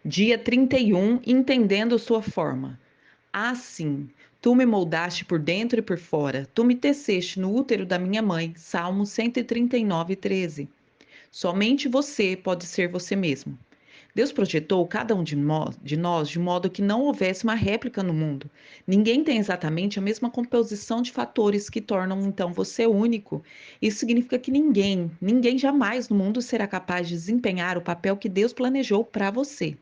Dia 31, entendendo sua forma. Ah, sim, tu me moldaste por dentro e por fora, tu me teceste no útero da minha mãe. Salmo 139, 13. Somente você pode ser você mesmo. Deus projetou cada um de nós de modo que não houvesse uma réplica no mundo. Ninguém tem exatamente a mesma composição de fatores que tornam então você único. Isso significa que ninguém jamais no mundo será capaz de desempenhar o papel que Deus planejou para você.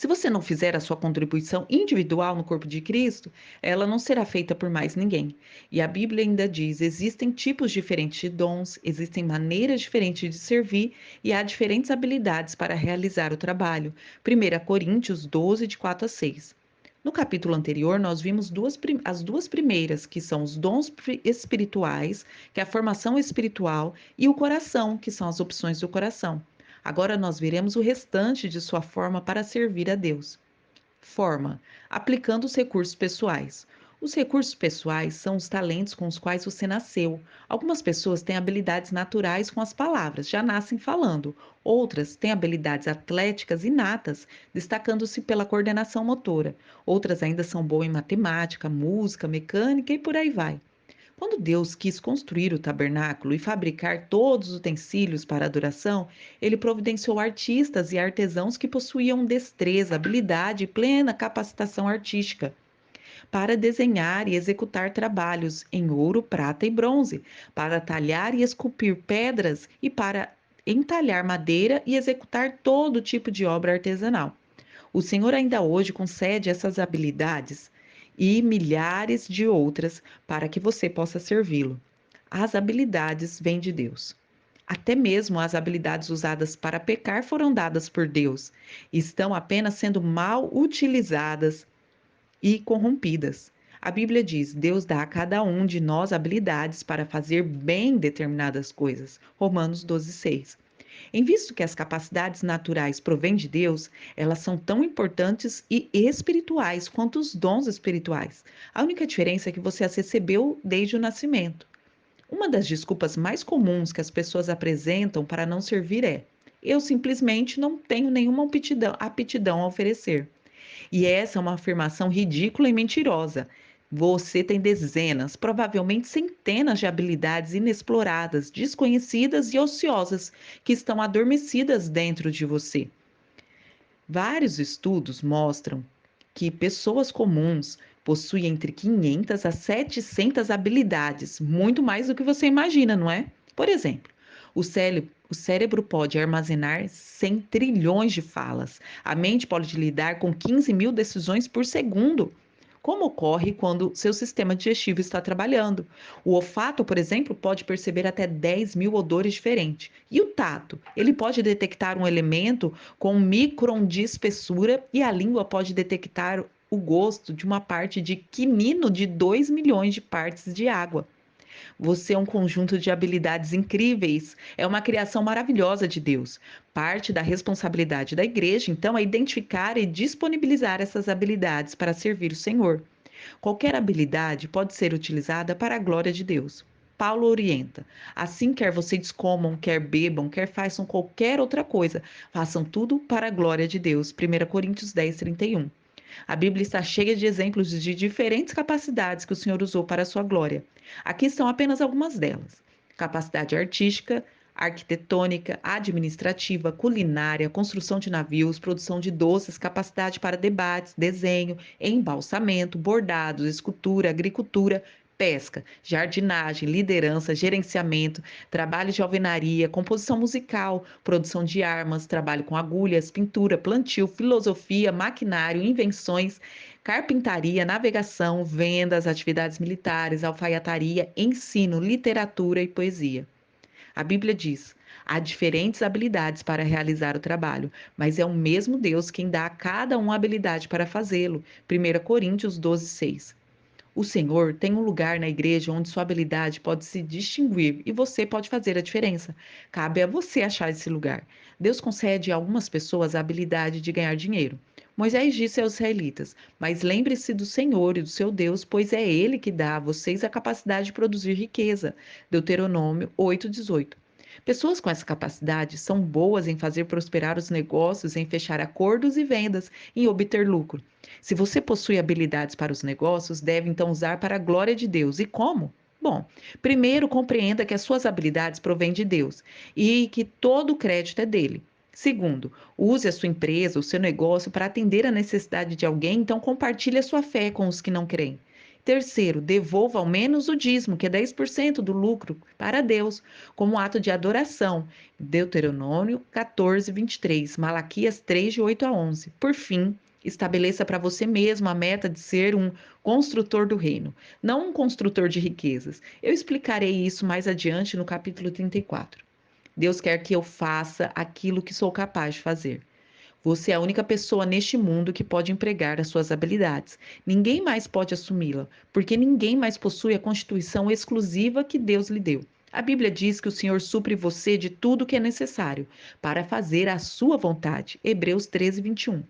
Se você não fizer a sua contribuição individual no corpo de Cristo, ela não será feita por mais ninguém. E a Bíblia ainda diz: existem tipos diferentes de dons, existem maneiras diferentes de servir e há diferentes habilidades para realizar o trabalho. 1 Coríntios 12, de 4 a 6. No capítulo anterior, nós vimos as duas primeiras, que são os dons espirituais, que é a formação espiritual, e o coração, que são as opções do coração. Agora nós veremos o restante de sua forma para servir a Deus. Forma: aplicando os recursos pessoais. Os recursos pessoais são os talentos com os quais você nasceu. Algumas pessoas têm habilidades naturais com as palavras, já nascem falando. Outras têm habilidades atléticas inatas, destacando-se pela coordenação motora. Outras ainda são boas em matemática, música, mecânica e por aí vai. Quando Deus quis construir o tabernáculo e fabricar todos os utensílios para adoração, ele providenciou artistas e artesãos que possuíam destreza, habilidade e plena capacitação artística para desenhar e executar trabalhos em ouro, prata e bronze, para talhar e esculpir pedras e para entalhar madeira e executar todo tipo de obra artesanal. O Senhor ainda hoje concede essas habilidades e milhares de outras para que você possa servi-lo. As habilidades vêm de Deus. Até mesmo as habilidades usadas para pecar foram dadas por Deus. Estão apenas sendo mal utilizadas e corrompidas. A Bíblia diz: Deus dá a cada um de nós habilidades para fazer bem determinadas coisas. Romanos 12, 6. Em visto que as capacidades naturais provêm de Deus, elas são tão importantes e espirituais quanto os dons espirituais. A única diferença é que você as recebeu desde o nascimento. Uma das desculpas mais comuns que as pessoas apresentam para não servir é: eu simplesmente não tenho nenhuma aptidão a oferecer. E essa é uma afirmação ridícula e mentirosa. Você tem dezenas, provavelmente centenas de habilidades inexploradas, desconhecidas e ociosas que estão adormecidas dentro de você. Vários estudos mostram que pessoas comuns possuem entre 500 a 700 habilidades, muito mais do que você imagina, não é? Por exemplo, o cérebro pode armazenar 100 trilhões de falas. A mente pode lidar com 15 mil decisões por segundo, como ocorre quando seu sistema digestivo está trabalhando. O olfato, por exemplo, pode perceber até 10 mil odores diferentes. E o tato? Ele pode detectar um elemento com um micron de espessura e a língua pode detectar o gosto de uma parte de quinino de 2 milhões de partes de água. Você é um conjunto de habilidades incríveis, é uma criação maravilhosa de Deus. Parte da responsabilidade da igreja, então, é identificar e disponibilizar essas habilidades para servir o Senhor. Qualquer habilidade pode ser utilizada para a glória de Deus. Paulo orienta: assim, quer vocês comam, quer bebam, quer façam qualquer outra coisa, façam tudo para a glória de Deus. 1 Coríntios 10, 31. A Bíblia está cheia de exemplos de diferentes capacidades que o Senhor usou para a sua glória. Aqui estão apenas algumas delas: capacidade artística, arquitetônica, administrativa, culinária, construção de navios, produção de doces, capacidade para debates, desenho, embalsamento, bordados, escultura, agricultura, pesca, jardinagem, liderança, gerenciamento, trabalho de alvenaria, composição musical, produção de armas, trabalho com agulhas, pintura, plantio, filosofia, maquinário, invenções, carpintaria, navegação, vendas, atividades militares, alfaiataria, ensino, literatura e poesia. A Bíblia diz: há diferentes habilidades para realizar o trabalho, mas é o mesmo Deus quem dá a cada um a habilidade para fazê-lo. 1 Coríntios 12, 6. O Senhor tem um lugar na igreja onde sua habilidade pode se distinguir e você pode fazer a diferença. Cabe a você achar esse lugar. Deus concede a algumas pessoas a habilidade de ganhar dinheiro. Moisés disse aos israelitas: Mas lembre-se do Senhor e do seu Deus, pois é Ele que dá a vocês a capacidade de produzir riqueza. Deuteronômio 8:18. Pessoas com essa capacidade são boas em fazer prosperar os negócios, em fechar acordos e vendas, em obter lucro. Se você possui habilidades para os negócios, deve então usar para a glória de Deus. E como? Bom, primeiro compreenda que as suas habilidades provêm de Deus e que todo o crédito é dele. Segundo, use a sua empresa, o seu negócio para atender a necessidade de alguém, então compartilhe a sua fé com os que não creem. Terceiro, devolva ao menos o dízimo, que é 10% do lucro, para Deus, como ato de adoração. Deuteronômio 14, 23, Malaquias 3, de 8 a 11. Por fim, estabeleça para você mesmo a meta de ser um construtor do reino, não um construtor de riquezas. Eu explicarei isso mais adiante no capítulo 34. Deus quer que eu faça aquilo que sou capaz de fazer. Você é a única pessoa neste mundo que pode empregar as suas habilidades. Ninguém mais pode assumi-la, porque ninguém mais possui a constituição exclusiva que Deus lhe deu. A Bíblia diz que o Senhor supre você de tudo o que é necessário para fazer a sua vontade. Hebreus 13, 21.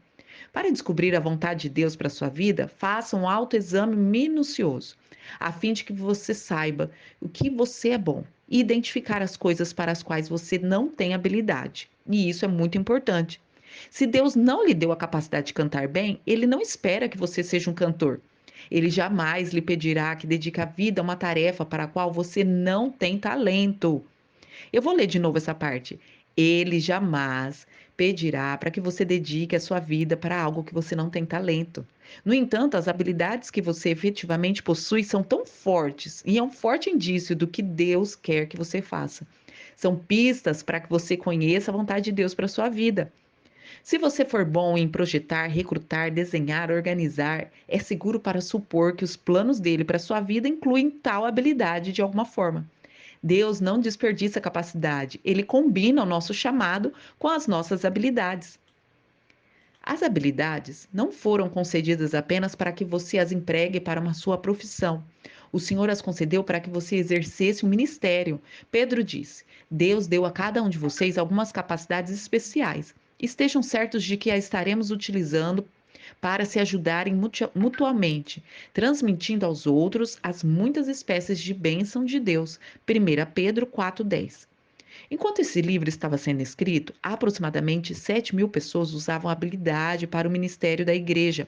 Para descobrir a vontade de Deus para a sua vida, faça um autoexame minucioso, a fim de que você saiba o que você é bom e identificar as coisas para as quais você não tem habilidade. E isso é muito importante. Se Deus não lhe deu a capacidade de cantar bem, ele não espera que você seja um cantor. Ele jamais lhe pedirá que dedique a vida a uma tarefa para a qual você não tem talento. Eu vou ler de novo essa parte. Ele jamais pedirá para que você dedique a sua vida para algo que você não tem talento. No entanto, as habilidades que você efetivamente possui são tão fortes e é um forte indício do que Deus quer que você faça. São pistas para que você conheça a vontade de Deus para a sua vida. Se você for bom em projetar, recrutar, desenhar, organizar, é seguro para supor que os planos dele para sua vida incluem tal habilidade de alguma forma. Deus não desperdiça capacidade, ele combina o nosso chamado com as nossas habilidades. As habilidades não foram concedidas apenas para que você as empregue para uma sua profissão. O Senhor as concedeu para que você exercesse um ministério. Pedro disse: Deus deu a cada um de vocês algumas capacidades especiais. Estejam certos de que as estaremos utilizando para se ajudarem mutuamente, transmitindo aos outros as muitas espécies de bênção de Deus. 1 Pedro 4,10. Enquanto esse livro estava sendo escrito, aproximadamente 7.000 pessoas usavam a habilidade para o ministério da igreja,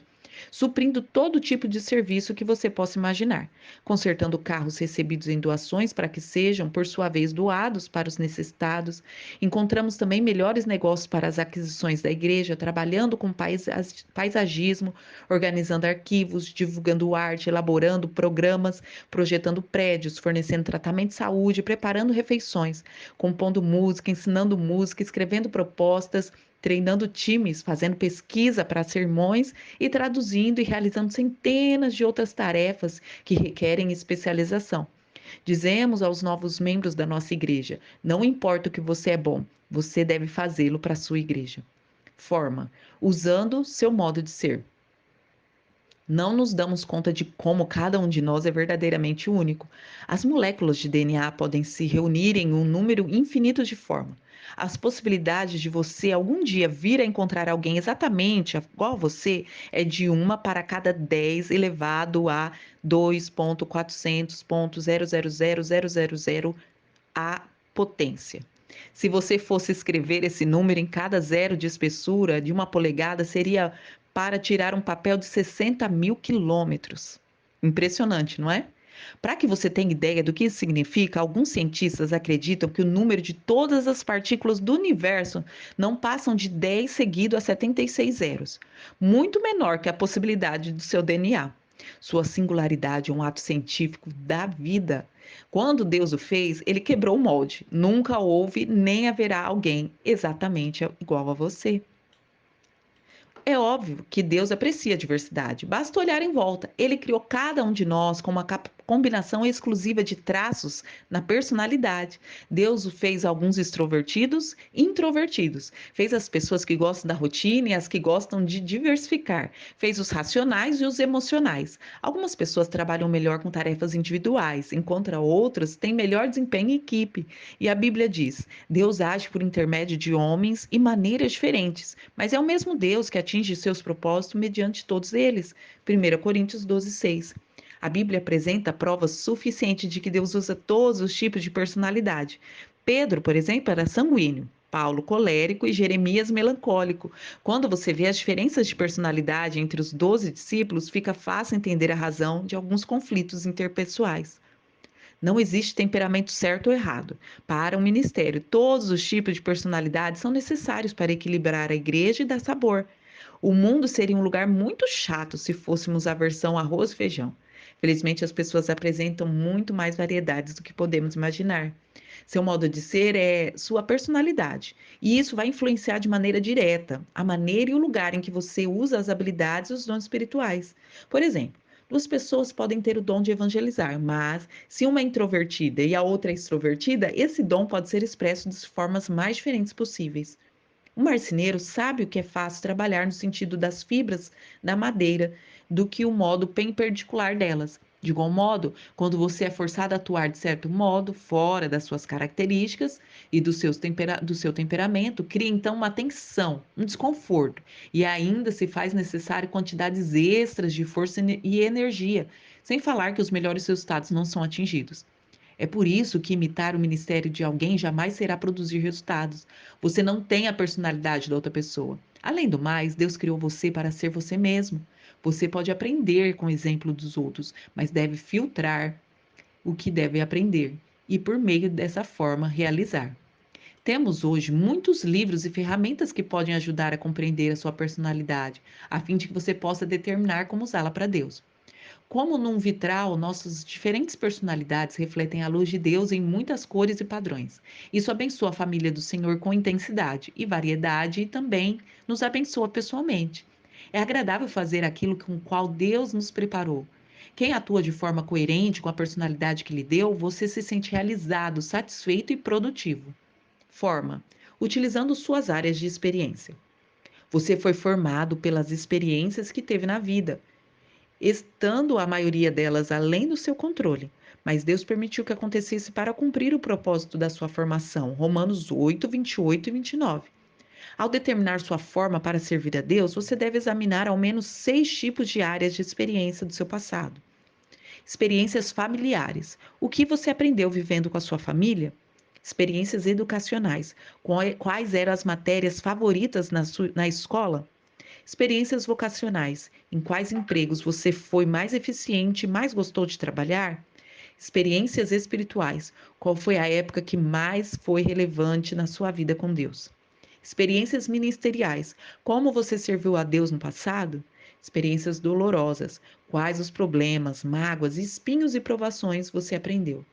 suprindo todo tipo de serviço que você possa imaginar, consertando carros recebidos em doações para que sejam, por sua vez, doados para os necessitados. Encontramos também melhores negócios para as aquisições da igreja, trabalhando com paisagismo, organizando arquivos, divulgando arte, elaborando programas, projetando prédios, fornecendo tratamento de saúde, preparando refeições, compondo música, ensinando música, escrevendo propostas, treinando times, fazendo pesquisa para sermões e traduzindo e realizando centenas de outras tarefas que requerem especialização. Dizemos aos novos membros da nossa igreja: não importa o que você é bom, você deve fazê-lo para a sua igreja. Forma, usando seu modo de ser. Não nos damos conta de como cada um de nós é verdadeiramente único. As moléculas de DNA podem se reunir em um número infinito de formas. As possibilidades de você algum dia vir a encontrar alguém exatamente igual a você é de uma para cada 10 elevado a 2.400.000.000 a potência. Se você fosse escrever esse número em cada zero de espessura de uma polegada, seria para tirar um papel de 60.000 quilômetros. Impressionante, não é? Para que você tenha ideia do que isso significa, alguns cientistas acreditam que o número de todas as partículas do universo não passam de 10 seguido a 76 zeros, muito menor que a possibilidade do seu DNA. Sua singularidade é um ato científico da vida. Quando Deus o fez, ele quebrou o molde. Nunca houve nem haverá alguém exatamente igual a você. É óbvio que Deus aprecia a diversidade, basta olhar em volta. Ele criou cada um de nós com uma combinação exclusiva de traços na personalidade. Deus o fez alguns extrovertidos e introvertidos. Fez as pessoas que gostam da rotina e as que gostam de diversificar. Fez os racionais e os emocionais. Algumas pessoas trabalham melhor com tarefas individuais, enquanto outras têm melhor desempenho em equipe. E a Bíblia diz: Deus age por intermédio de homens e maneiras diferentes, mas é o mesmo Deus que atinge seus propósitos mediante todos eles. 1 Coríntios 12:6. A Bíblia apresenta provas suficientes de que Deus usa todos os tipos de personalidade. Pedro, por exemplo, era sanguíneo, Paulo colérico e Jeremias melancólico. Quando você vê as diferenças de personalidade entre os 12 discípulos, fica fácil entender a razão de alguns conflitos interpessoais. Não existe temperamento certo ou errado. Para um ministério, todos os tipos de personalidade são necessários para equilibrar a igreja e dar sabor. O mundo seria um lugar muito chato se fôssemos a versão arroz e feijão. Felizmente, as pessoas apresentam muito mais variedades do que podemos imaginar. Seu modo de ser é sua personalidade, e isso vai influenciar de maneira direta a maneira e o lugar em que você usa as habilidades e os dons espirituais. Por exemplo, duas pessoas podem ter o dom de evangelizar, mas se uma é introvertida e a outra é extrovertida, esse dom pode ser expresso de formas mais diferentes possíveis. O marceneiro sabe o que é fácil trabalhar no sentido das fibras da madeira do que o modo perpendicular delas. De igual modo, quando você é forçado a atuar de certo modo, fora das suas características e do seu temperamento, cria então uma tensão, um desconforto, e ainda se faz necessário quantidades extras de força e energia, sem falar que os melhores resultados não são atingidos. É por isso que imitar o ministério de alguém jamais será produzir resultados. Você não tem a personalidade da outra pessoa. Além do mais, Deus criou você para ser você mesmo. Você pode aprender com o exemplo dos outros, mas deve filtrar o que deve aprender e, por meio dessa forma, realizar. Temos hoje muitos livros e ferramentas que podem ajudar a compreender a sua personalidade, a fim de que você possa determinar como usá-la para Deus. Como num vitral, nossas diferentes personalidades refletem a luz de Deus em muitas cores e padrões. Isso abençoa a família do Senhor com intensidade e variedade e também nos abençoa pessoalmente. É agradável fazer aquilo com o qual Deus nos preparou. Quem atua de forma coerente com a personalidade que lhe deu, você se sente realizado, satisfeito e produtivo. Forma: utilizando suas áreas de experiência. Você foi formado pelas experiências que teve na vida, estando a maioria delas além do seu controle. Mas Deus permitiu que acontecesse para cumprir o propósito da sua formação. Romanos 8, 28 e 29. Ao determinar sua forma para servir a Deus, você deve examinar ao menos 6 tipos de áreas de experiência do seu passado. Experiências familiares. O que você aprendeu vivendo com a sua família? Experiências educacionais. Quais eram as matérias favoritas na escola? Experiências vocacionais. Em quais empregos você foi mais eficiente e mais gostou de trabalhar? Experiências espirituais. Qual foi a época que mais foi relevante na sua vida com Deus? Experiências ministeriais. Como você serviu a Deus no passado? Experiências dolorosas. Quais os problemas, mágoas, espinhos e provações você aprendeu?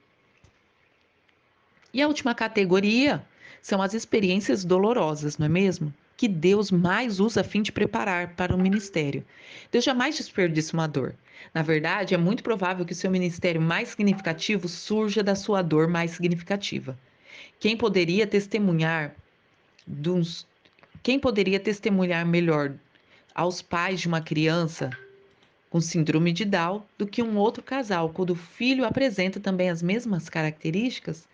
E a última categoria são as experiências dolorosas, não é mesmo? Que Deus mais usa a fim de preparar para o ministério. Deus jamais desperdiça uma dor. Na verdade, é muito provável que o seu ministério mais significativo surja da sua dor mais significativa. Quem poderia testemunhar dos, quem poderia testemunhar melhor aos pais de uma criança com síndrome de Down do que um outro casal, quando o filho apresenta também as mesmas características?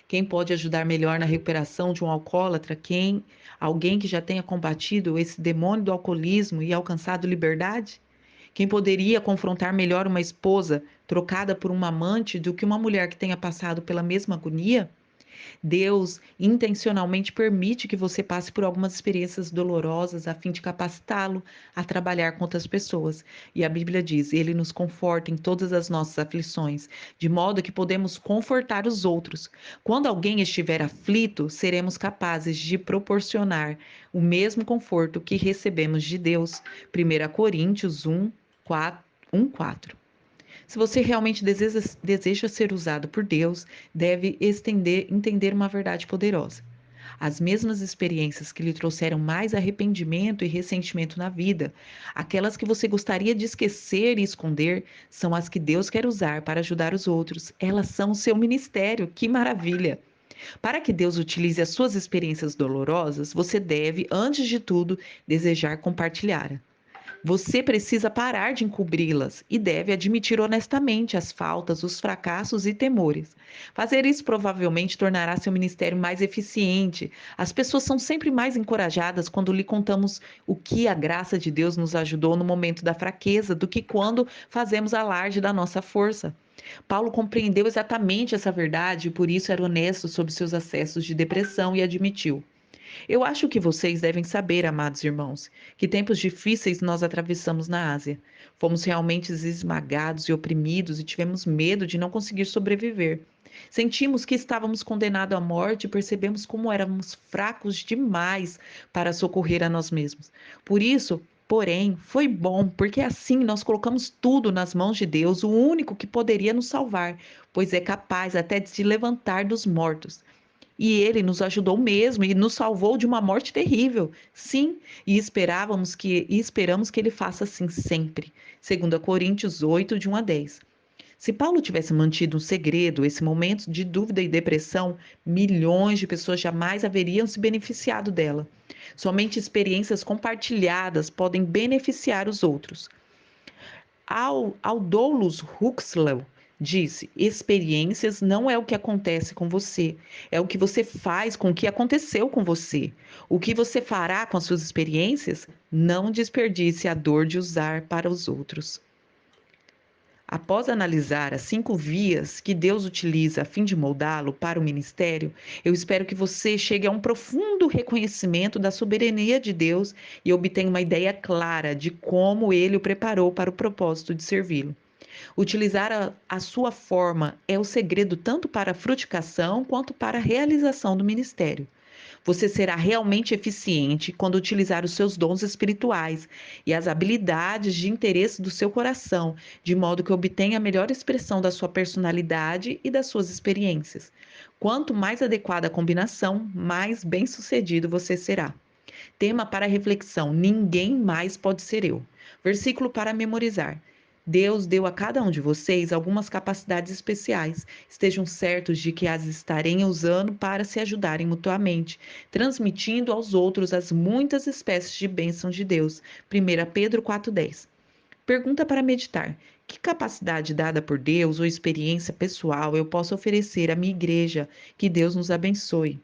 Quem pode ajudar melhor na recuperação de um alcoólatra? Alguém que já tenha combatido esse demônio do alcoolismo e alcançado liberdade? Quem poderia confrontar melhor uma esposa trocada por uma amante do que uma mulher que tenha passado pela mesma agonia? Deus intencionalmente permite que você passe por algumas experiências dolorosas a fim de capacitá-lo a trabalhar com outras pessoas. E a Bíblia diz: Ele nos conforta em todas as nossas aflições, de modo que podemos confortar os outros. Quando alguém estiver aflito, seremos capazes de proporcionar o mesmo conforto que recebemos de Deus. 1 Coríntios 1, 4. 1, 4. Se você realmente deseja ser usado por Deus, deve entender uma verdade poderosa. As mesmas experiências que lhe trouxeram mais arrependimento e ressentimento na vida, aquelas que você gostaria de esquecer e esconder, são as que Deus quer usar para ajudar os outros. Elas são o seu ministério. Que maravilha! Para que Deus utilize as suas experiências dolorosas, você deve, antes de tudo, desejar compartilhar. Você precisa parar de encobri-las e deve admitir honestamente as faltas, os fracassos e temores. Fazer isso provavelmente tornará seu ministério mais eficiente. As pessoas são sempre mais encorajadas quando lhe contamos o que a graça de Deus nos ajudou no momento da fraqueza do que quando fazemos alarde da nossa força. Paulo compreendeu exatamente essa verdade e por isso era honesto sobre seus acessos de depressão e admitiu: eu acho que vocês devem saber, amados irmãos, que tempos difíceis nós atravessamos na Ásia. Fomos realmente esmagados e oprimidos e tivemos medo de não conseguir sobreviver. Sentimos que estávamos condenados à morte e percebemos como éramos fracos demais para socorrer a nós mesmos. Por isso, porém, foi bom, porque assim nós colocamos tudo nas mãos de Deus, o único que poderia nos salvar, pois é capaz até de se levantar dos mortos. E ele nos ajudou mesmo e nos salvou de uma morte terrível. Sim, e esperamos que ele faça assim sempre. 2 Coríntios 8, de 1 a 10. Se Paulo tivesse mantido um segredo esse momento de dúvida e depressão, milhões de pessoas jamais haveriam se beneficiado dela. Somente experiências compartilhadas podem beneficiar os outros. Aldous Huxley disse: experiências não é o que acontece com você, é o que você faz com o que aconteceu com você. O que você fará com as suas experiências? Não desperdice a dor de usar para os outros. Após analisar as 5 vias que Deus utiliza a fim de moldá-lo para o ministério, eu espero que você chegue a um profundo reconhecimento da soberania de Deus e obtenha uma ideia clara de como ele o preparou para o propósito de servi-lo. Utilizar a sua forma é o segredo tanto para a frutificação quanto para a realização do ministério. Você será realmente eficiente quando utilizar os seus dons espirituais e as habilidades de interesse do seu coração, de modo que obtenha a melhor expressão da sua personalidade e das suas experiências. Quanto mais adequada a combinação, mais bem-sucedido você será. Tema para reflexão: ninguém mais pode ser eu. Versículo para memorizar. Deus deu a cada um de vocês algumas capacidades especiais. Estejam certos de que as estarem usando para se ajudarem mutuamente, transmitindo aos outros as muitas espécies de bênçãos de Deus. 1 Pedro 4,10. Pergunta para meditar: que capacidade dada por Deus ou experiência pessoal eu posso oferecer à minha igreja? Que Deus nos abençoe.